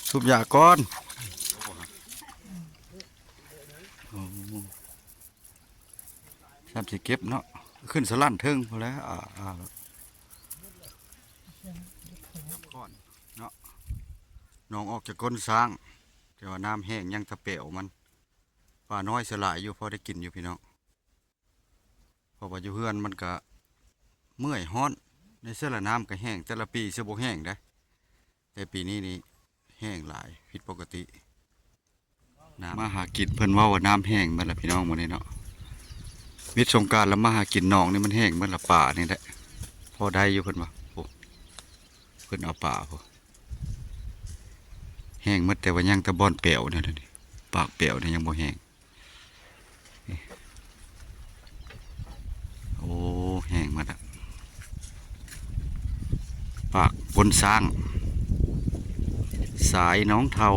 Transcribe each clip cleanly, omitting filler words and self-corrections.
สูบยาก่อนทำสิเก็บเนาะขึ้นสลั่นเทิงพอแล้วก่อนเนาะน้องออกจากก้นสร้างแต่ว่าน้ำแห้งยังตะเปะมันปลาน้อยสลายอยู่พอได้กินอยู่พี่น้องพอว่าอยู่เฮือนมันก็เมื่อยฮ้อนในเสื้อละน้ำก็แห้งแต่ละปีเสื้อโบแห้งได้แต่ปีนี้นี่แห้งหลายผิดปกติน้ำมาหากินเพิ่นว่าน้ำแห้งเมื่อละพี่น้องวันนี้เนาะมิตรสงกรานต์แล้วมาหากินหนองนี่มันแห้งเมื่อละป่านี่แหละพอได้อยู่เพิ่นว่าโอ้เพิ่นเอาป่าพอแห้งเมื่อแต่ว่ายังตะบอนเปลวเนี่ยนี่ปากเปลวเนี่ยยังบ่แห้งโอ้แห้งมาแล้วปากบนสร้างสายน้องเทา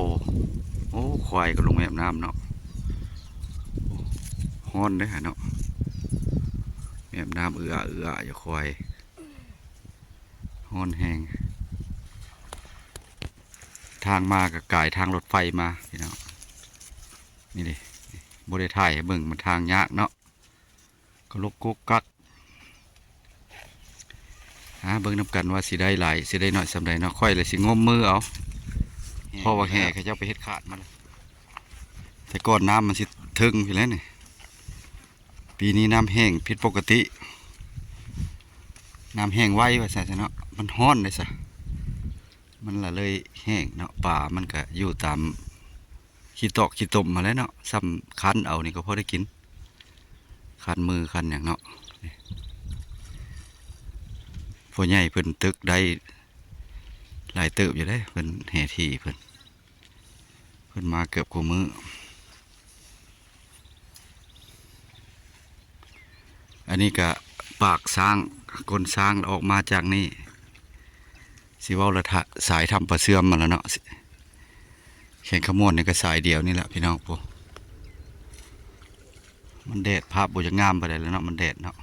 โอ้ควายก็ลงแม่น้ำเนาะฮ้อนเด้อเนาะแม่น้ำเอืออย่าควายฮ้อนแห้งทางมากับกายทางรถไฟมาพี่น้องนี่ดิบริถ่ายให้เบิ่งมันทางยากเนาะก็ลกกุ๊กกักเบิ่งนำกันว่าสิได้หลายสิได้น้อยสำใดเนาะค่อยเลยสิงมมือเอาเพราะว่าแห่เขาจะไปเฮ็ดขาดมันแต่ก่อนน้ำมันสิถึงอยู่แล้วนี่ปีนี้น้ำแห้งผิดปกติน้ำแห้งไวว่าซะเนาะมันฮ้อนเลยซะมันละเลยแห้งเนาะป่ามันก็อยู่ตามขี้ตอกขี้ตมมาแล้วเนาะซ้ำคันเอานี่ก็พอได้กินคันมือคันอย่างเนาะพ่อใหญ่เพิ่นตึกได้หลายเติบอยู่ได้เพิ่นแห่ที่เพิ่นมาเกือบกว่ามื้ออันนี้ก็ปากสร้างก้นสร้างออกมาจากนี่สิว่าละทะสายทำปลาเสื่อมมาแล้วเนาะแข่งขมวนนี่ก็สายเดียวนี่แหละพี่น้องพวกมันแดดภาพบุญงามไปเลยแล้วเนาะมันแดดเนาะ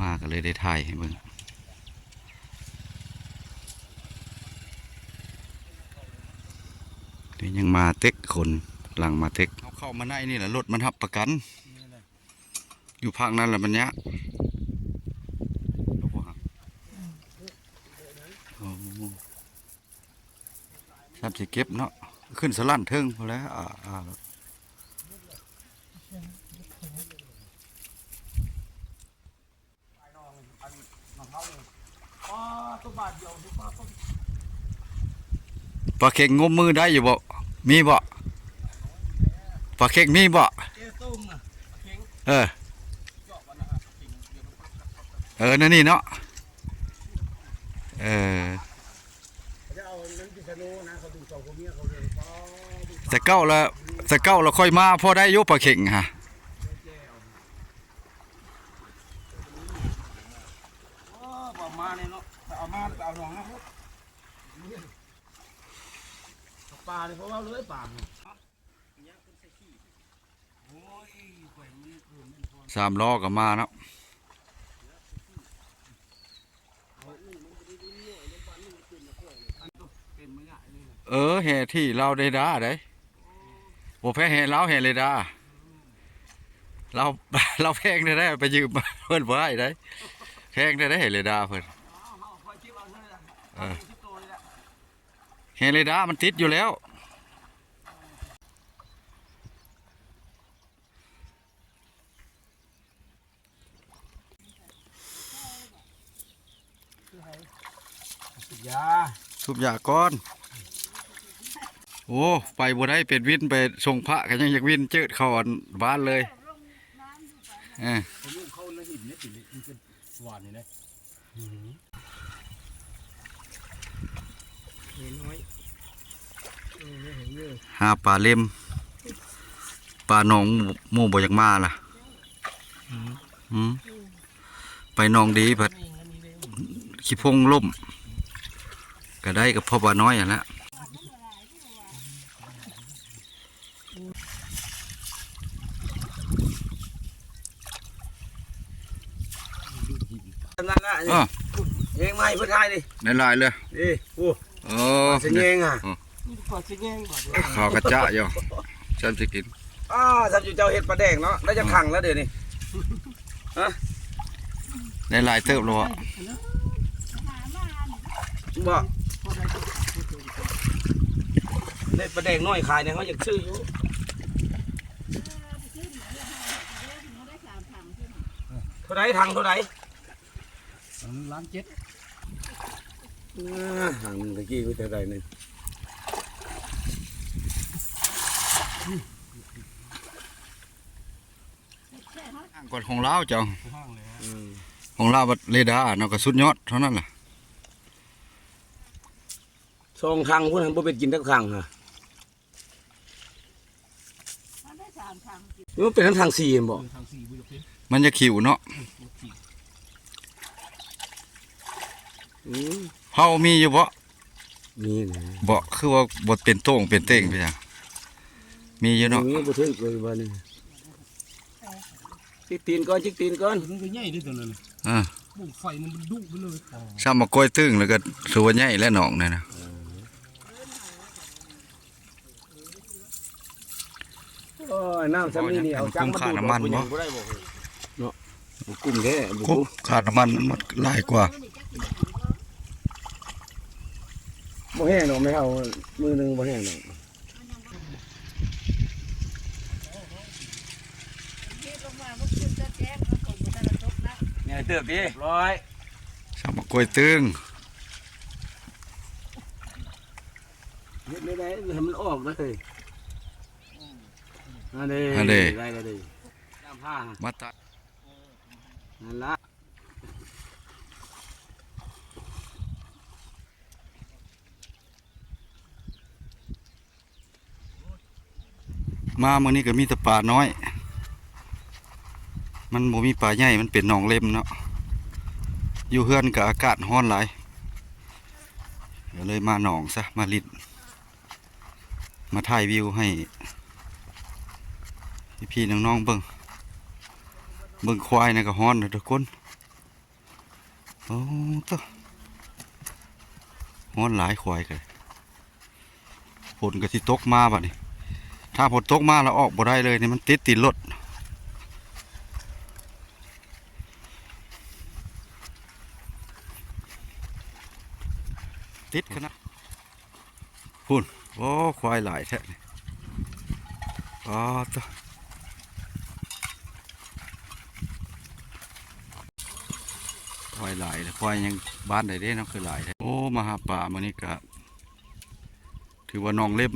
มาก็เลยได้ถ่ายให้เบิ่งเดี๋ยวยังมาเต็กคนหลังมาเต็กเข้ามาในนี่แหละรถมันหับประกันอยู่ภาคนั้นแหละมันเนี้ยทำสิเก็บเนาะขึ้นสลั่นเทิงพอแล้วปลาเค็งงมมือได้อยู่บ่มีบ่ปลาเค็งมีบ่นั่นนี่เนาะแต่เก้าละค่อยมาพอได้ยกปลาเค็งฮะมาเนี่ยเนาะเอามาเอาหนองนะปลาเนี่ยเพราะว่าเลยปลา3 ล้อก็มาเนาะแห่ที่เราได้ด่าได้บ่แพ้แห่เราแห่เลยด่าเราแพงได้ไปยืมเพิ่นบ่ได้แพงได้แห่เลยด่าเพิ่นแห่เลยด่ามันติดอยู่แล้วสูบยาก่อนโอ้ไปบ่ได้เป็นวินไปส่งพระกันยังอยากวินเจิดเขาบ้านเลยหาปลาเล็มปลาหนองหมู่บ่อยากมาล่ะไปหนองดีพัดขี้พงล่มก็ได้กับพ่อปลาน้อยอย่างละ เองไม่เพื่อนไทยดิ ในลายเลย ดิโอ้ โอ้ เสียงเองอ่ะ ข้าวกระจะอยู่ฉันจะกิน สับอยู่เจ้าเห็ดปลาแดงเนาะได้จะขังแล้วเดี๋ยวนี้ฮะ ในลายเติบเลยอ่ะ บ่เห็ดปลาแดงน้อยขายเนี่ยเขาอยากซื้ออยู่เท่าไรทางเท่าไร1,700,000ทางตะกี้ก็เท่าไรนึง ก่อนของลาวเจ้าของลาวบัดเรดาร์เนาะก็สุดยอดเท่านั้นแหละ ซองทางพวกนั้นบ่เป็นกินทั้งทางฮะมันเป็นทั้งทางสี่บ่ มันจะขิวเนาะเฮามีอยู่บ่ นี่นะ บ่คือว่าบ่เป็นโต้งเป็นเต้งไปจ้ะมีอยู่เนาะ นี่บ่ถึงเลยบ่นี่จิกตีนก่อนจิกตีนก่อน มันก็ใหญ่ด้วยตัวนั้น บุกไฟมันดุไปเลย ซ้ำมากล้วยตึงแล้วก็ถือว่าใหญ่และหนองนี่นะ โอ้ยน้ำซ้ำนี่เอาจังมาดูดบ่ยังบ่ได้บ่เนาะกุ้งแท้บ่ คุบขาดน้ำมันมันหลายกว่า บ่แห้งดอกไม่เอามือนึงบ่แห้งดอกเนี่ยเติบดิร้อย ซ้ำมากล้วยตึง เฮ็ดได้ให้มันออกเลยอันนี้ได้แล้วดิตามผ้า มาตัด นั่นละ มามื้อนี้ก็มีแต่ปลาน้อย มันบ่มีปลาใหญ่มันเป็นหนองเล็มเนาะอยู่เฮือนก็อากาศร้อนหลายก็เลยมาหนองซะมาลิดมาถ่ายวิวให้พี่ๆน้องๆเบิ่งควายนะก็ฮ้อนนะทุกคนโอ้ตัวฮ้อนหลายควายกันฝนก็สิตกมาบัดนี้ถ้าฝนตกมาแล้วออกบ่ได้เลยนี่มันติดรถติดขนาดพุ่นโอ้ควายหลายแท้นี่อ๋อตัวควายหลายควายยังบ้านใดได้น้ำคือหลายแท้โอ้มาหาป่ามานี่ก็ถือว่าหนองเล็บ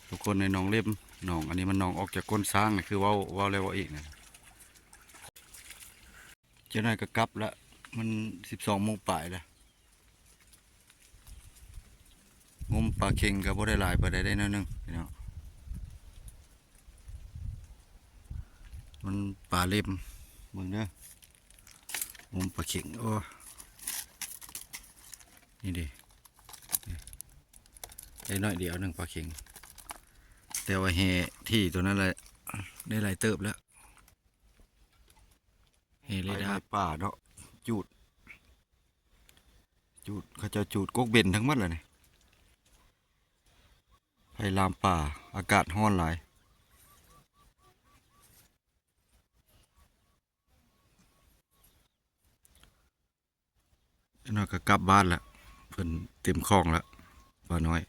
ทุกคนในหนองเล็บหนองอันนี้มันหนองออกจากก้นสร้างนี่คือว่าแล้วว่าอีกนะเจ้าหน่อยก็กลับแล้วมัน12 โมงปลายแล้วงมปลาเค็งกับบ่ได้หลายปลาได้น้อยนึงพี่น้องมันปลาเล็บมึงเด้องมปลาเค็งโอ้นี่ดิได้น้อยเดียวหนึ่งปลาเค็งแต่ว่าแห่ที่ตัวนั้นเลยได้หลายเติบแล้วแห่เลยได้ป่าเนาะจูดเขาจะจูดกกเบนทั้งหมดเลยนี่ไผ่ลามป่าอากาศร้อนหลายน้อยก็กลับบ้านแล้วเพิ่นเต็มคลองแล้วป้าน้อย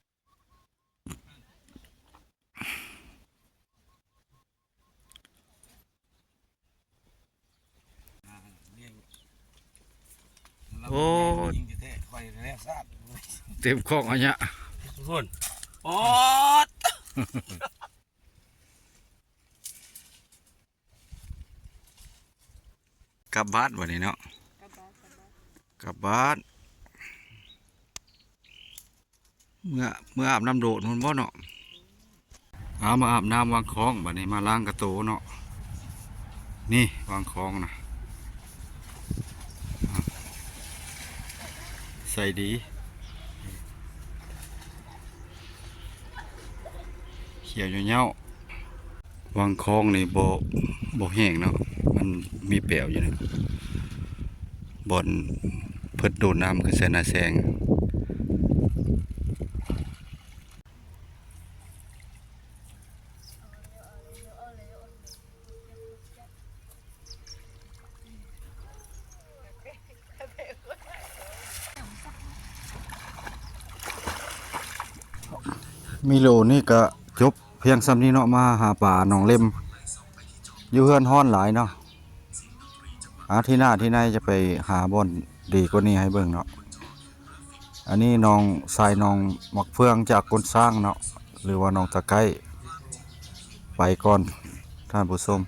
โอ้เต็มคลองอันเนี้ย คนโอ๊ด กลับบ้านวันนี้เนาะกลับบ้านเมื่ออาบน้ำโดดมันบ่เนาะมาอาบน้ำวางคลองบัดนี้มาล้างกระโตเนาะนี่วางคลองนะใส่ดีเขียวเงี้ยวๆวางคลองนี่บ่แห้งเนาะมันมีแปลวอยู่นะบ บ่อนเพิ่นดูดน้ำคือเสนาแสงมิโลนี่ก็จบเพียงซ้ำนี้เนาะมาหาป่าหนองเล็มอยู่เฮือนฮ้อนหลายเนาะที่หน้าที่ในจะไปหาบ่อนดีกว่านี้ให้เบิ่งเนาะอันนี้น้องทรายน้องมักเฟืองจากก้นสร้างเนาะหรือว่าน้องตะไคร้ไปก่อนท่านผู้ชม